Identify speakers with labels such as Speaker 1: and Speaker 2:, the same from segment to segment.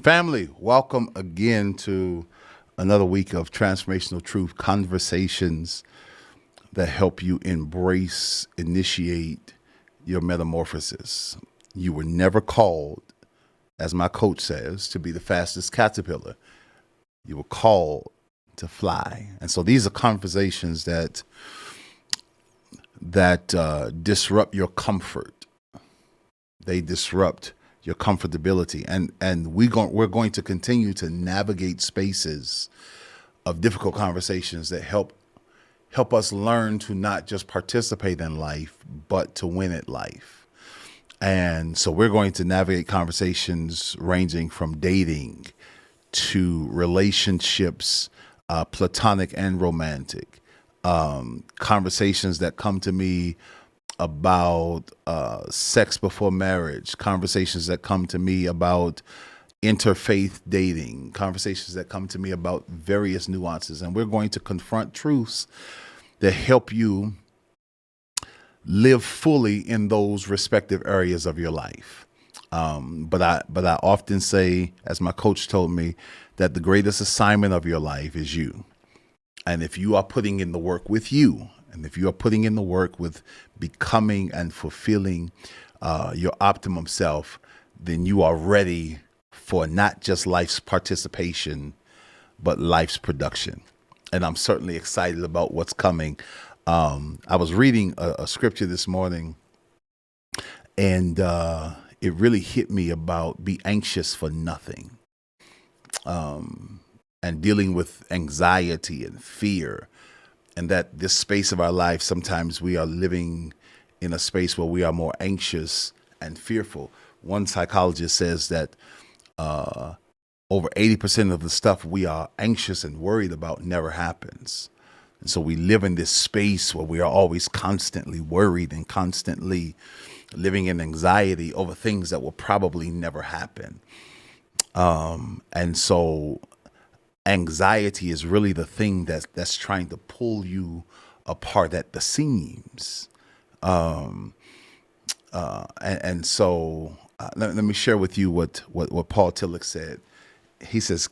Speaker 1: Family, welcome again to another week of Transformational Truth conversations that help you embrace, initiate your metamorphosis. You were never called, as my coach says, to be the fastest caterpillar. You were called to fly. And so these are conversations that disrupt your comfort. They disrupt your comfortability, and we're going to continue to navigate spaces of difficult conversations that help us learn to not just participate in life but to win at life. And so we're going to navigate conversations ranging from dating to relationships, platonic and romantic, conversations that come to me about sex before marriage, conversations that come to me about interfaith dating, conversations that come to me about various nuances. And we're going to confront truths that help you live fully in those respective areas of your life. But I often say, as my coach told me, that the greatest assignment of your life is you. And if you are putting in the work with you, and if you are putting in the work with becoming and fulfilling your optimum self, then you are ready for not just life's participation, but life's production. And I'm certainly excited about what's coming. I was reading a scripture this morning, and it really hit me about be anxious for nothing, and dealing with anxiety and fear. And that this space of our life, sometimes we are living in a space where we are more anxious and fearful. One psychologist says that over 80% of the stuff we are anxious and worried about never happens. And so we live in this space where we are always constantly worried and constantly living in anxiety over things that will probably never happen. And so anxiety is really the thing that's trying to pull you apart at the seams. And so let me share with you what Paul Tillich said. He says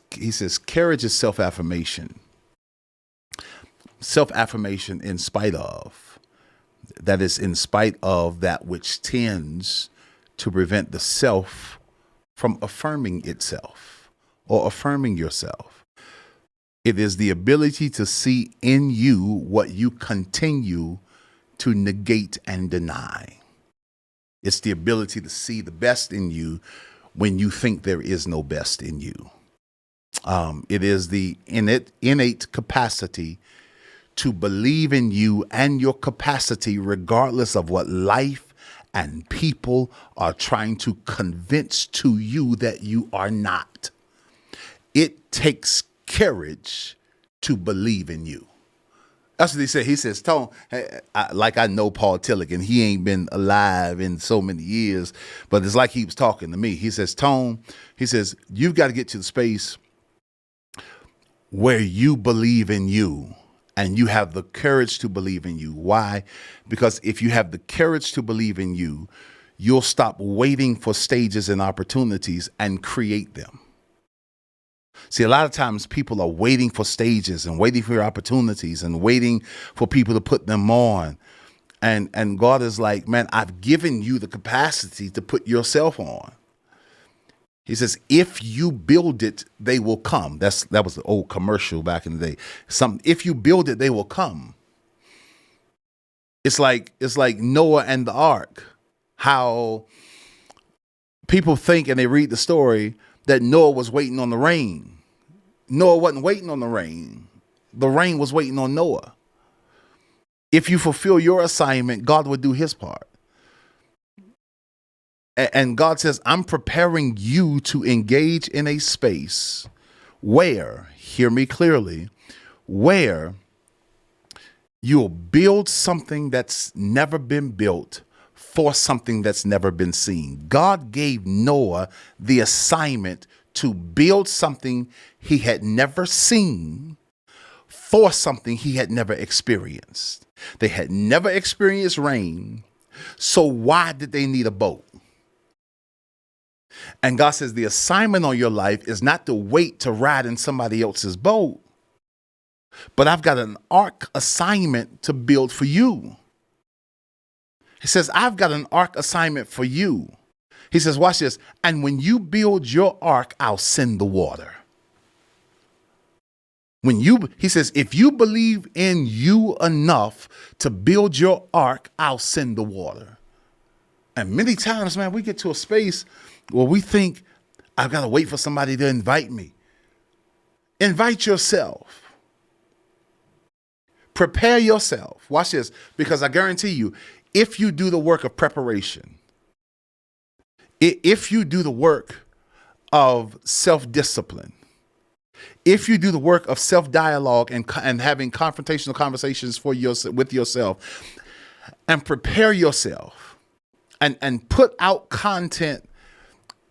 Speaker 1: courage is self-affirmation in spite of, that is, in spite of that which tends to prevent the self from affirming itself or affirming yourself. It is the ability to see in you what you continue to negate and deny. It's the ability to see the best in you when you think there is no best in you. It is the innate capacity to believe in you and your capacity, regardless of what life and people are trying to convince to you that you are not. It takes courage to believe in you. That's what he said. He says, Tone, hey, I know Paul Tillich, and he ain't been alive in so many years, but it's like he was talking to me. He says, Tone, he says, you've got to get to the space where you believe in you and you have the courage to believe in you. Why? Because if you have the courage to believe in you, you'll stop waiting for stages and opportunities and create them. See, a lot of times people are waiting for stages and waiting for opportunities and waiting for people to put them on. And God is like, man, I've given you the capacity to put yourself on. He says, if you build it, they will come. That was the old commercial back in the day. If you build it, they will come. It's like Noah and the ark. How people think, and they read the story, that Noah was waiting on the rain. Noah wasn't waiting on the rain. The rain was waiting on Noah. If you fulfill your assignment, God will do his part. And God says, I'm preparing you to engage in a space where, hear me clearly, where you'll build something that's never been built for something that's never been seen. God gave Noah the assignment to build something he had never seen for something he had never experienced. They had never experienced rain, so why did they need a boat? And God says the assignment on your life is not to wait to ride in somebody else's boat, but I've got an ark assignment to build for you. He says, I've got an ark assignment for you. He says, watch this. And when you build your ark, I'll send the water. He says, if you believe in you enough to build your ark, I'll send the water. And many times, man, we get to a space where we think, I've got to wait for somebody to invite me. Invite yourself. Prepare yourself. Watch this, because I guarantee you, if you do the work of preparation, if you do the work of self-discipline, if you do the work of self-dialogue and having confrontational conversations with yourself, and prepare yourself and put out content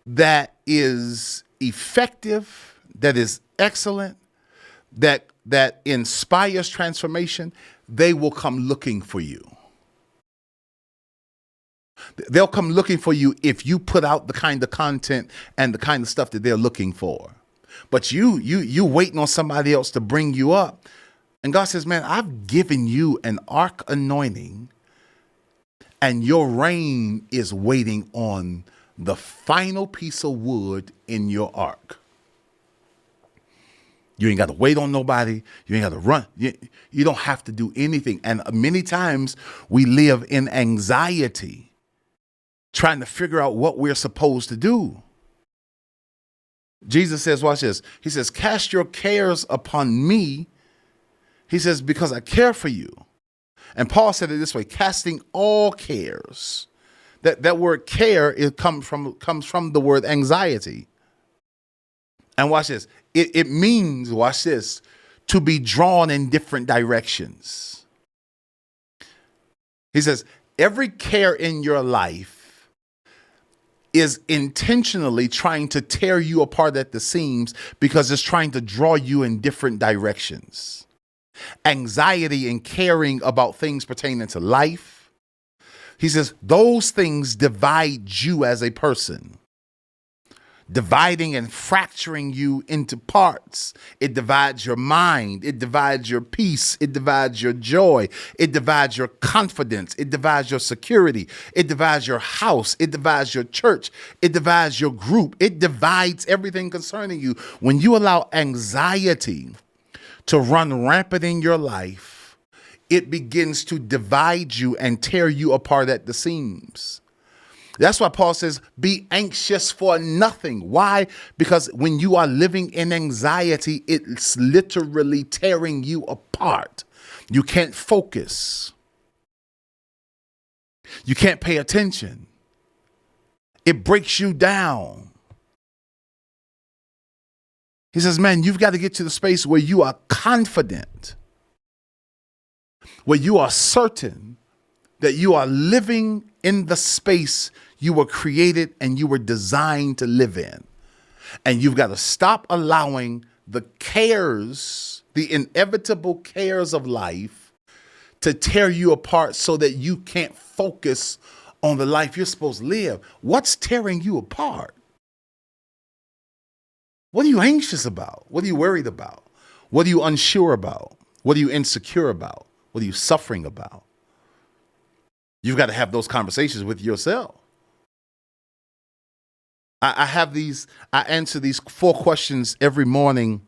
Speaker 1: that is effective, that is excellent, that inspires transformation, they will come looking for you. They'll come looking for you if you put out the kind of content and the kind of stuff that they're looking for. But you waiting on somebody else to bring you up. And God says, man, I've given you an ark anointing, and your reign is waiting on the final piece of wood in your ark. You ain't got to wait on nobody. You ain't got to run. You don't have to do anything. And many times we live in anxiety, trying to figure out what we're supposed to do. Jesus says, watch this. He says, cast your cares upon me. He says, because I care for you. And Paul said it this way, casting all cares. That word care, it comes from the word anxiety. And watch this. It means, watch this, to be drawn in different directions. He says, every care in your life is intentionally trying to tear you apart at the seams because it's trying to draw you in different directions. Anxiety and caring about things pertaining to life. He says, those things divide you as a person. Dividing and fracturing you into parts. It divides your mind. It divides your peace. It divides your joy. It divides your confidence. It divides your security. It divides your house. It divides your church. It divides your group. It divides everything concerning you. When you allow anxiety to run rampant in your life, it begins to divide you and tear you apart at the seams. That's why Paul says, be anxious for nothing. Why? Because when you are living in anxiety, it's literally tearing you apart. You can't focus. You can't pay attention. It breaks you down. He says, man, you've got to get to the space where you are confident, where you are certain that you are living in the space you were created and you were designed to live in. And you've got to stop allowing the cares, the inevitable cares of life, to tear you apart so that you can't focus on the life you're supposed to live. What's tearing you apart? What are you anxious about? What are you worried about? What are you unsure about? What are you insecure about? What are you suffering about? You've got to have those conversations with yourself. I answer these 4 questions every morning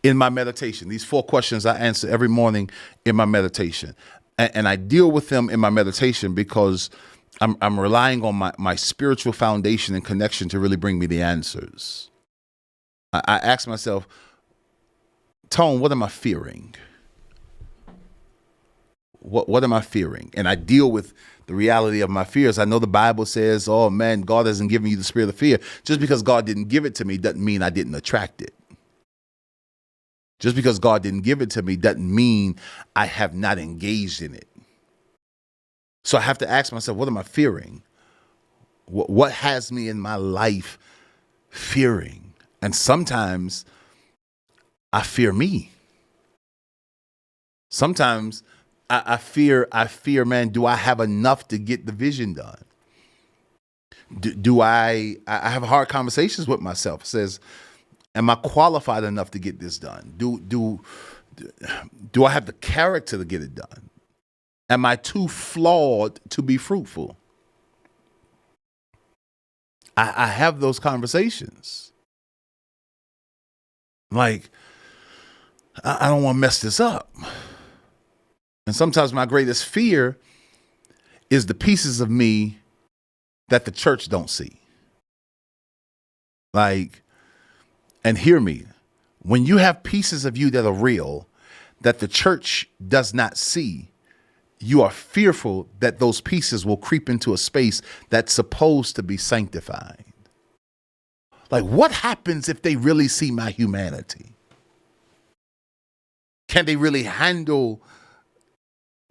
Speaker 1: in my meditation. These 4 questions I answer every morning in my meditation. And I deal with them in my meditation because I'm relying on my spiritual foundation and connection to really bring me the answers. I ask myself, Tone, what am I fearing? What am I fearing? And I deal with the reality of my fears. I know the Bible says, oh man, God hasn't given you the spirit of fear. Just because God didn't give it to me doesn't mean I didn't attract it. Just because God didn't give it to me doesn't mean I have not engaged in it. So I have to ask myself, what am I fearing? What has me in my life fearing? And sometimes I fear me. Sometimes I fear, man, do I have enough to get the vision done? Do I have hard conversations with myself. It says, am I qualified enough to get this done? Do I have the character to get it done? Am I too flawed to be fruitful? I have those conversations. Like, I don't want to mess this up. And sometimes my greatest fear is the pieces of me that the church don't see. Like, and hear me, when you have pieces of you that are real, that the church does not see, you are fearful that those pieces will creep into a space that's supposed to be sanctified. Like, what happens if they really see my humanity? Can they really handle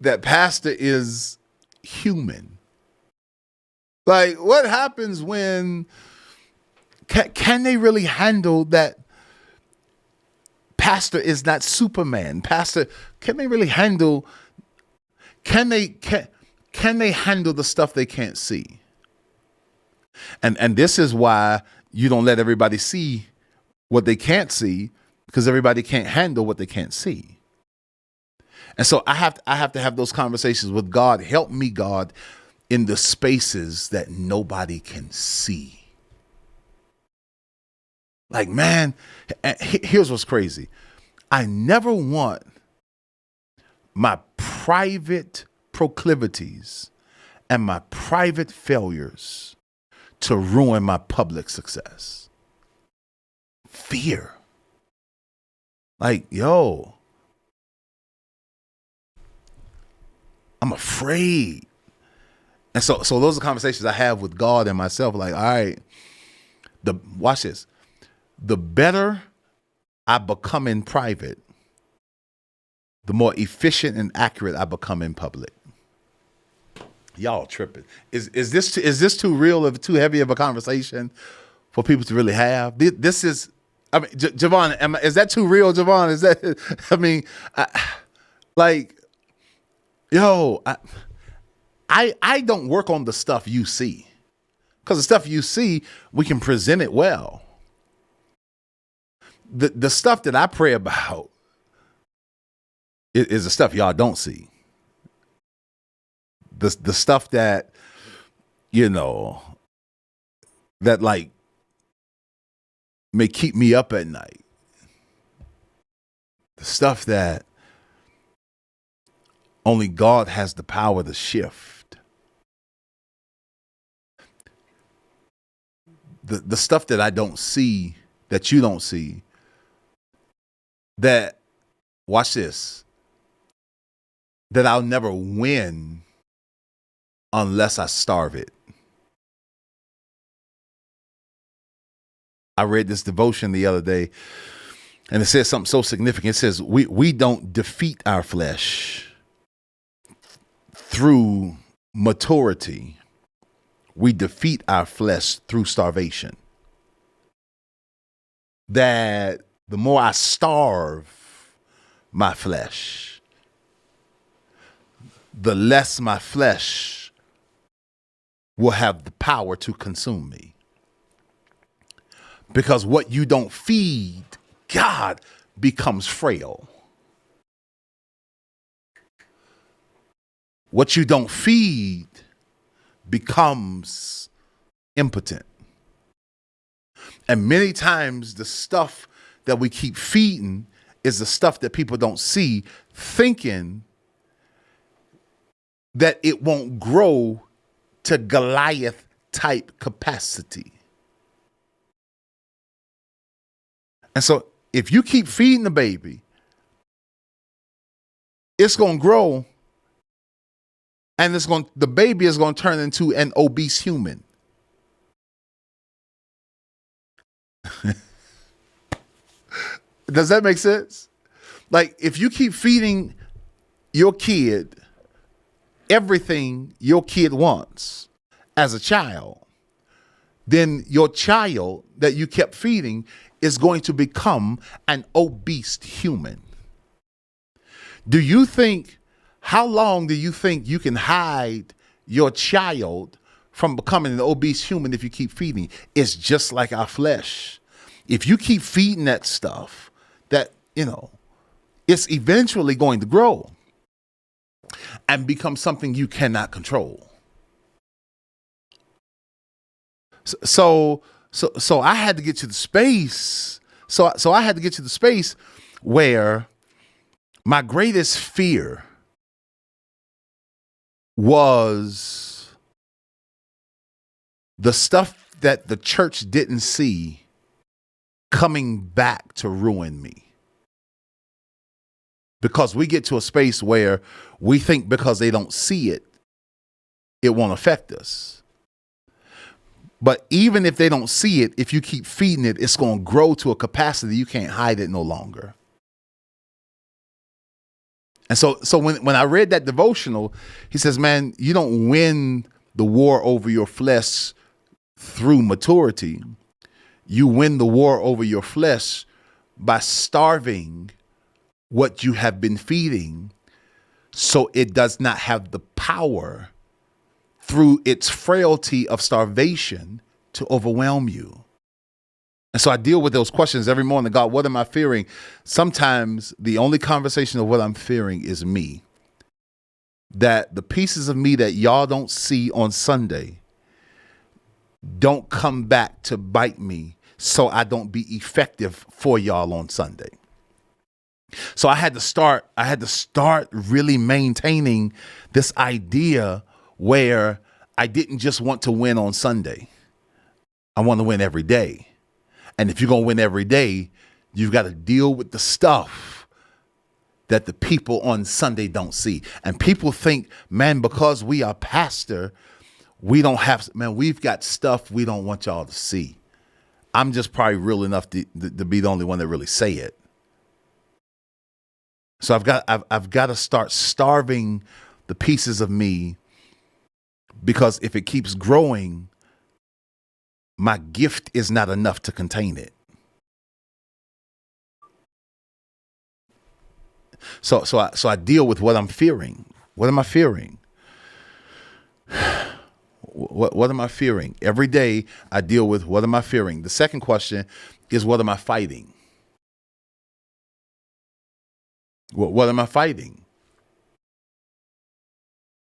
Speaker 1: that pastor is human? Like, what happens when, can they really handle that pastor is not Superman? Pastor, can they really handle, can they handle the stuff they can't see? And this is why you don't let everybody see what they can't see, because everybody can't handle what they can't see. And so I have to have those conversations with God. Help me, God, in the spaces that nobody can see. Like, man, here's what's crazy. I never want my private proclivities and my private failures to ruin my public success. Fear. Like, yo, I'm afraid. And so those are conversations I have with God and myself. Like, all right, watch this. The better I become in private, the more efficient and accurate I become in public. Y'all tripping. Is this too real or too heavy of a conversation for people to really have? This is, I mean, Javon, is that too real, Javon? Is that, I mean, I don't work on the stuff you see, because the stuff you see, we can present it well. The stuff that I pray about is the stuff y'all don't see. The stuff that, that like may keep me up at night. The stuff that only God has the power to shift. The stuff that I don't see, that you don't see, that, watch this, that I'll never win unless I starve it. I read this devotion the other day, and it says something so significant. It says, we don't defeat our flesh through maturity. We defeat our flesh through starvation. That the more I starve my flesh, the less my flesh will have the power to consume me. Because what you don't feed, God, becomes frail. What you don't feed becomes impotent. And many times the stuff that we keep feeding is the stuff that people don't see, thinking that it won't grow to Goliath type capacity. And so if you keep feeding the baby, it's going to grow, and the baby is going to turn into an obese human. Does that make sense? Like, if you keep feeding your kid everything your kid wants as a child, then your child that you kept feeding is going to become an obese human. How long do you think you can hide your child from becoming an obese human if you keep feeding. It's just like our flesh. If you keep feeding that stuff, that, it's eventually going to grow and become something you cannot control. So I had to get to the space. So I had to get to the space where my greatest fear was the stuff that the church didn't see coming back to ruin me. Because we get to a space where we think because they don't see it, it won't affect us. But even if they don't see it, if you keep feeding it, it's going to grow to a capacity you can't hide it no longer. And so when I read that devotional, he says, man, you don't win the war over your flesh through maturity. You win the war over your flesh by starving what you have been feeding so it does not have the power through its frailty of starvation to overwhelm you. And so I deal with those questions every morning. God, what am I fearing? Sometimes the only conversation of what I'm fearing is me. That the pieces of me that y'all don't see on Sunday don't come back to bite me so I don't be effective for y'all on Sunday. So I had to start really maintaining this idea where I didn't just want to win on Sunday. I want to win every day. And if you're going to win every day, you've got to deal with the stuff that the people on Sunday don't see. And people think, man, because we are pastor, we don't have, man, we've got stuff we don't want y'all to see. I'm just probably real enough to be the only one that really say it. So I've got to start starving the pieces of me, because if it keeps growing, my gift is not enough to contain it. So I deal with what I'm fearing. What am I fearing? What am I fearing? Every day I deal with what am I fearing? The second question is, what am I fighting? What am I fighting?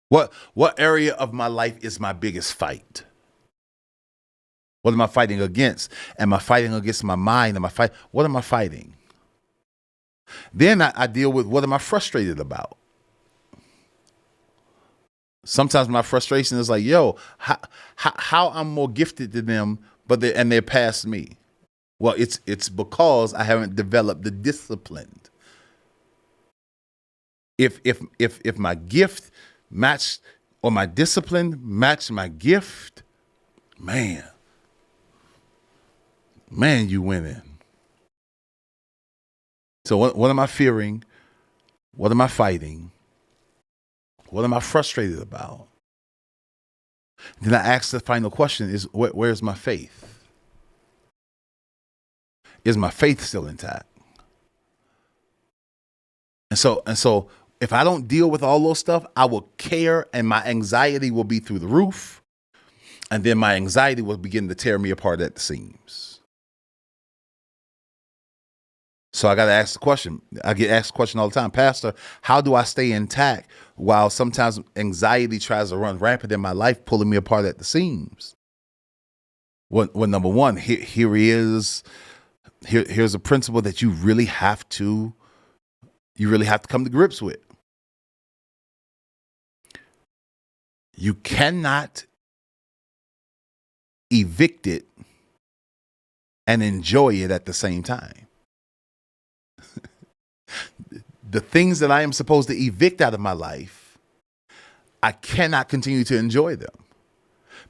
Speaker 1: What area of my life is my biggest fight? What am I fighting against? Am I fighting against my mind? What am I fighting? Then I deal with, what am I frustrated about? Sometimes my frustration is like, yo, how I'm more gifted than them, but they're past me. Well, it's because I haven't developed the discipline. If my gift matched, or my discipline matched my gift, man, you winning. So what am I fearing? What am I fighting? What am I frustrated about? Then I ask the final question is, where's my faith? Is my faith still intact? And so if I don't deal with all those stuff, I will care, and my anxiety will be through the roof. And then my anxiety will begin to tear me apart at the seams. So I got to ask the question. I get asked the question all the time, Pastor, how do I stay intact while sometimes anxiety tries to run rampant in my life, pulling me apart at the seams? Well, number one, here's a principle that you really have to come to grips with. You cannot evict it and enjoy it at the same time. The things that I am supposed to evict out of my life, I cannot continue to enjoy them,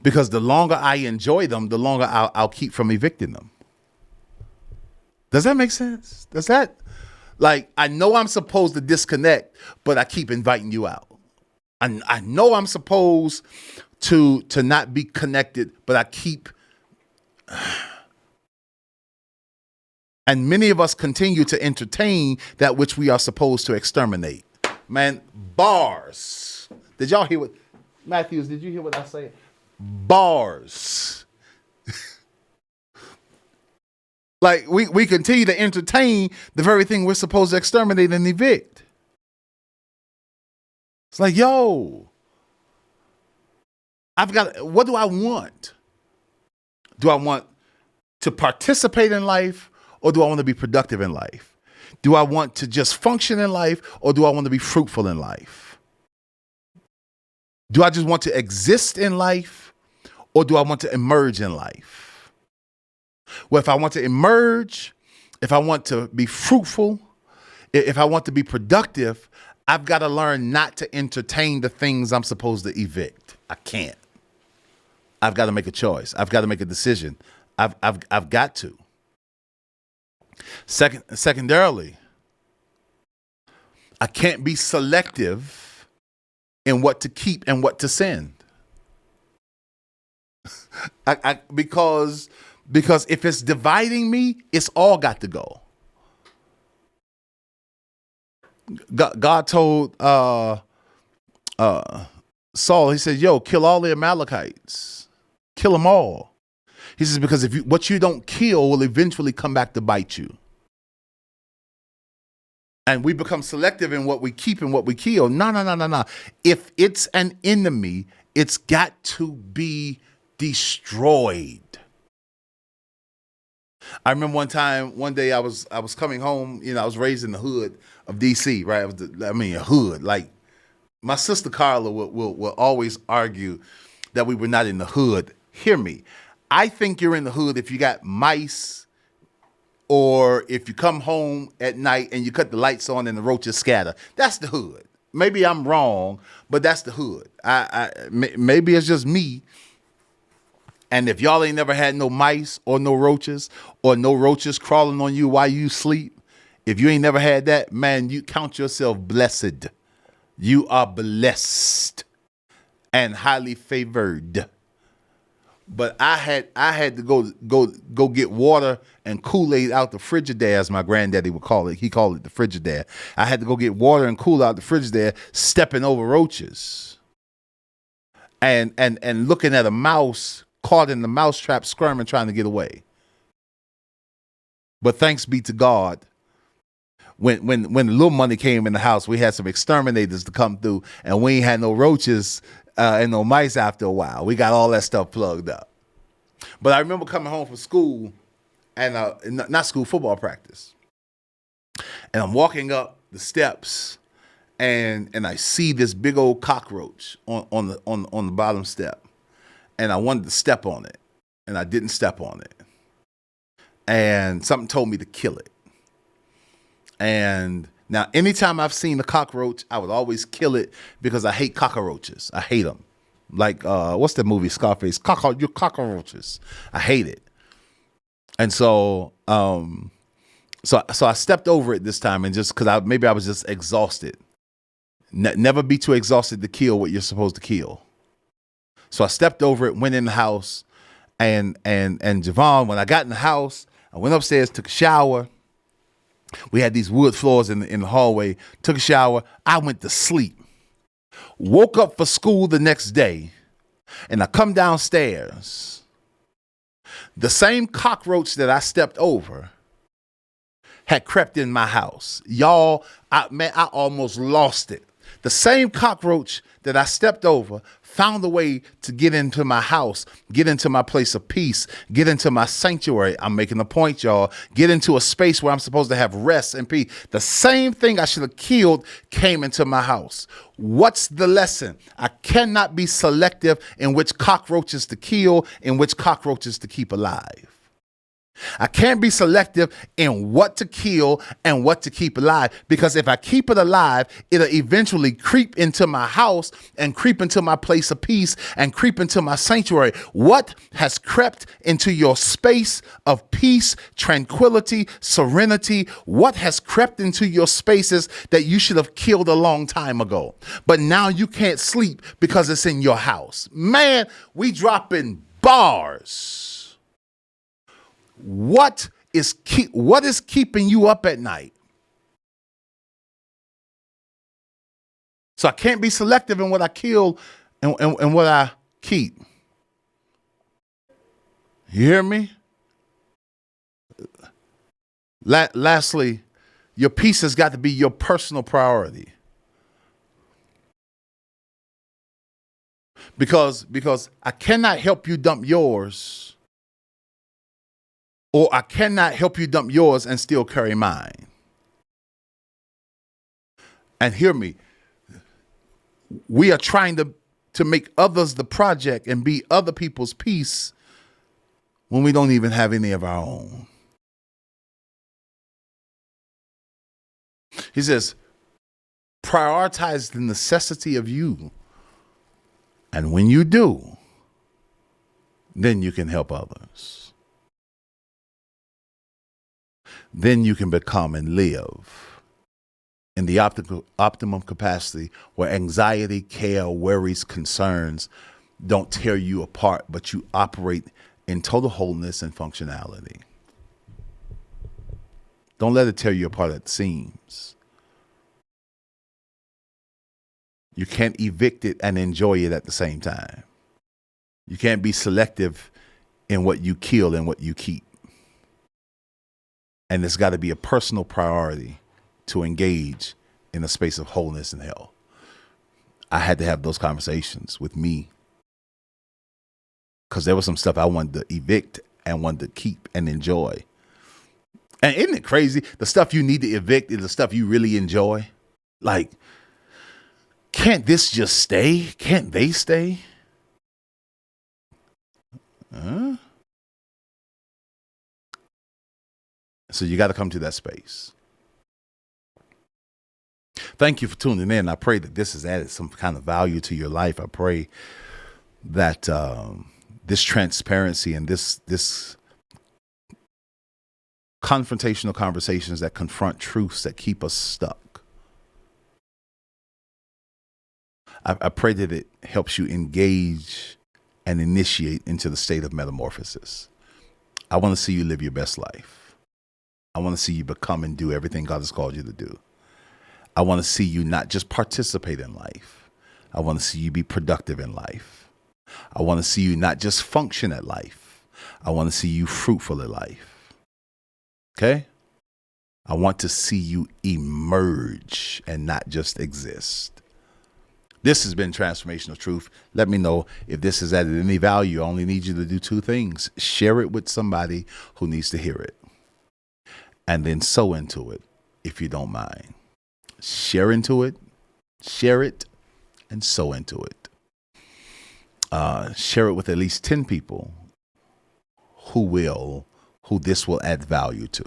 Speaker 1: because the longer I enjoy them, the longer I'll keep from evicting them. Does that make sense? Like, I know I'm supposed to disconnect, but I keep inviting you out. I know I'm supposed to not be connected, but I keep. And many of us continue to entertain that which we are supposed to exterminate. Man, bars. Did y'all hear what, Matthews, did you hear what I said? Bars. Like we continue to entertain the very thing we're supposed to exterminate and evict. It's like, yo, what do I want? Do I want to participate in life, or do I want to be productive in life? Do I want to just function in life, or do I want to be fruitful in life? Do I just want to exist in life, or do I want to emerge in life? Well, if I want to emerge, if I want to be fruitful, if I want to be productive, I've got to learn not to entertain the things I'm supposed to evict. I can't. I've got to make a choice. I've got to make a decision. I've got to. Secondarily, I can't be selective in what to keep and what to send. Because if it's dividing me, it's all got to go. God told Saul, he said, yo, kill all the Amalekites. Kill them all. He says, because what you don't kill will eventually come back to bite you. And we become selective in what we keep and what we kill. No. If it's an enemy, it's got to be destroyed. I remember one day I was coming home, I was raised in the hood of DC, right? A hood. Like, my sister Carla will always argue that we were not in the hood. Hear me. I think you're in the hood if you got mice, or if you come home at night and you cut the lights on and the roaches scatter. That's the hood. Maybe I'm wrong, but that's the hood. Maybe it's just me. And if y'all ain't never had no mice or no roaches crawling on you while you sleep, if you ain't never had that, man, you count yourself blessed. You are blessed and highly favored. But I had to go get water and Kool-Aid out the Frigidaire, as my granddaddy would call it. He called it the Frigidaire. I had to go get water and Kool out the Frigidaire, stepping over roaches. And looking at a mouse caught in the mousetrap, squirming, trying to get away. But thanks be to God, when the little money came in the house, we had some exterminators to come through, and we ain't had no roaches and no mice after a while. We got all that stuff plugged up. But I remember coming home from school, and not school, football practice. And I'm walking up the steps, and I see this big old cockroach on the bottom step. And I wanted to step on it, and I didn't step on it. And something told me to kill it. And now, anytime I've seen a cockroach, I would always kill it because I hate cockroaches. I hate them. Like, what's that movie, Scarface? You cockroaches. I hate it. And so I stepped over it this time, and just because maybe I was just exhausted. Never be too exhausted to kill what you're supposed to kill. So I stepped over it, went in the house, and Javon, when I got in the house, I went upstairs, took a shower. We had these wood floors in the hallway, took a shower. I went to sleep. Woke up for school the next day, and I come downstairs. The same cockroach that I stepped over had crept in my house. Y'all, I almost lost it. The same cockroach that I stepped over found a way to get into my house, get into my place of peace, get into my sanctuary. I'm making a point, y'all. Get into a space where I'm supposed to have rest and peace. The same thing I should have killed came into my house. What's the lesson? I cannot be selective in which cockroaches to kill and which cockroaches to keep alive. I can't be selective in what to kill and what to keep alive, because if I keep it alive, it'll eventually creep into my house and creep into my place of peace and creep into my sanctuary. What has crept into your space of peace, tranquility, serenity? What has crept into your spaces that you should have killed a long time ago? But now you can't sleep because it's in your house. Man, we dropping bars. What is keeping you up at night? So I can't be selective in what I kill and what I keep. You hear me? Lastly, your peace has got to be your personal priority. Because I cannot help you dump yours, or I cannot help you dump yours and still carry mine. And hear me, we are trying to make others the project and be other people's peace when we don't even have any of our own. He says, prioritize the necessity of you. And when you do, then you can help others. Then you can become and live in the optimum capacity where anxiety, care, worries, concerns don't tear you apart, but you operate in total wholeness and functionality. Don't let it tear you apart at the seams. You can't evict it and enjoy it at the same time. You can't be selective in what you kill and what you keep. And it's got to be a personal priority to engage in a space of wholeness and health. I had to have those conversations with me because there was some stuff I wanted to evict and wanted to keep and enjoy. And isn't it crazy? The stuff you need to evict is the stuff you really enjoy. Like, can't this just stay? Can't they stay? So you got to come to that space. Thank you for tuning in. I pray that this has added some kind of value to your life. I pray that this transparency and this confrontational conversations that confront truths that keep us stuck, I pray that it helps you engage and initiate into the state of metamorphosis. I want to see you live your best life. I want to see you become and do everything God has called you to do. I want to see you not just participate in life. I want to see you be productive in life. I want to see you not just function at life. I want to see you fruitful at life. Okay? I want to see you emerge and not just exist. This has been Transformational Truth. Let me know if this has added any value. I only need you to do two things. Share it with somebody who needs to hear it. And then sow into it if you don't mind. Share it, and sow into it. Share it with at least 10 people who this will add value to.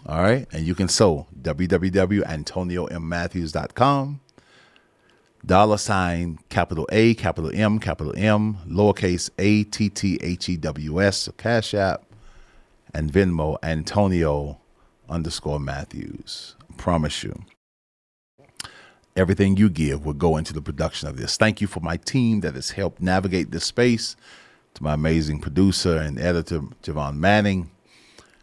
Speaker 1: All right. And you can sow www.antoniomatthews.com. $ capital A, capital M, lowercase ATTHEWS, so Cash App, and Venmo, Antonio_Matthews. I promise you, everything you give will go into the production of this. Thank you for my team that has helped navigate this space, to my amazing producer and editor, Javon Manning,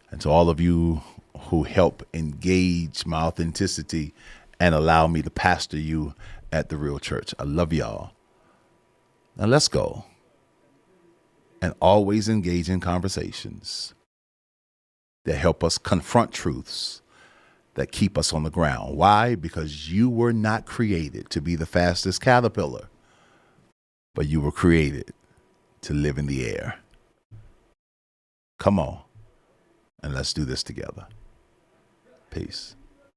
Speaker 1: and to all of you who help engage my authenticity and allow me to pastor you at the Real Church. I love y'all. Now let's go and always engage in conversations that help us confront truths that keep us on the ground. Why? Because you were not created to be the fastest caterpillar, but you were created to live in the air. Come on, and let's do this together. Peace.